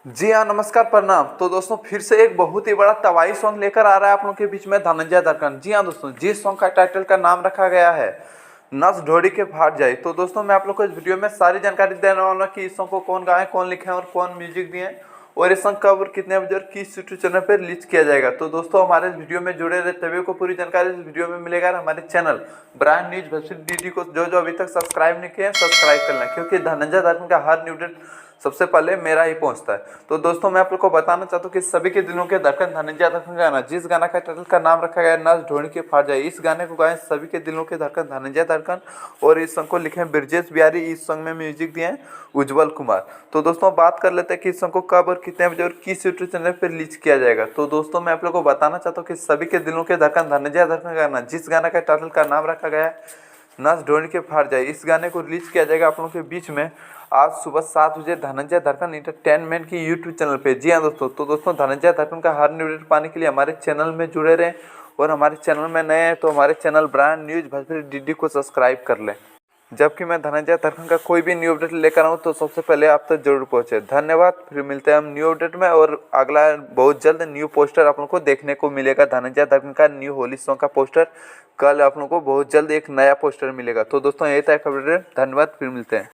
जी हाँ, नमस्कार, प्रणाम। तो दोस्तों फिर से एक बहुत ही बड़ा तबाही सॉन्ग लेकर आ रहा है आप लोगों के बीच में धनंजय दरकन। जी हाँ दोस्तों, जिस सॉन्ग का टाइटल का नाम रखा गया है नस ढोड़ी के फाट जाए। तो दोस्तों मैं आप लोग को इस वीडियो में सारी जानकारी देने वाला हूँ कि इस सॉन्ग को कौन गाए, कौन लिखे और कौन म्यूजिक दिए और ये सॉन्ग कब और कितने बजे और किस यूट्यूब चैनल पर रिलीज किया जाएगा। तो दोस्तों हमारे इस वीडियो में जुड़े रहे तभी को पूरी जानकारी इस वीडियो में मिलेगा। हमारे channel brand news Bhojpuri DD को जो जो अभी तक सब्सक्राइब नहीं किए सब्सक्राइब कर लें, क्योंकि धनंजय दरकन का हर न्यू अपडेट सबसे पहले मेरा ही पहुंचता है। तो दोस्तों मैं आप लोग को बताना चाहता हूँ कि सभी के दिलों के धड़कन धनंजय दरकन गाना, जिस गाना का टाइटल का नाम रखा गया है नस ढोड़ी के फाट जाए, इस गाने को गाए सभी के दिलों के धड़कन धनंजय दरकन और इस सॉन्ग को लिखे हैं ब्रजेश बिहारी। इस सॉन्ग में म्यूजिक दिए हैं उज्जवल कुमार। तो दोस्तों बात कर लेते हैं कि इस सॉन्ग को कब और कितने बजे और किस यूट्यूब चैनल पर रिलीज किया जाएगा। तो दोस्तों मैं आप लोग को बताना चाहता हूँ कि सभी के दिलों के धड़कन धनंजय दरकन गाना, जिस गाना का टाइटल का नाम रखा गया है नस ढोड़ी के फाट जाए, इस गाने को रिलीज किया जाएगा आप लोगों के बीच में आज सुबह 7 बजे धनंजय दरकन इंटरटेनमेंट की यूट्यूब चैनल पे। जी हाँ दोस्तों, तो दोस्तों धनंजय दरकन का हर न्यू अपडेट पाने के लिए हमारे चैनल में जुड़े रहें और हमारे चैनल में नए हैं तो हमारे channel brand news Bhojpuri DD को सब्सक्राइब कर लें। जबकि मैं धनंजय दरकन का कोई भी न्यू अपडेट लेकर आऊँ तो सबसे पहले आप तक जरूर पहुँचे। धन्यवाद, फिर मिलते हैं हम न्यू अपडेट में और अगला बहुत जल्द न्यू पोस्टर आप लोगों को देखने को मिलेगा। धनंजय दरकन का न्यू होली सॉन्ग का पोस्टर कल आप लोगों को बहुत जल्द एक नया पोस्टर मिलेगा। तो दोस्तों यही था एक अपडेट। धन्यवाद, फिर मिलते हैं।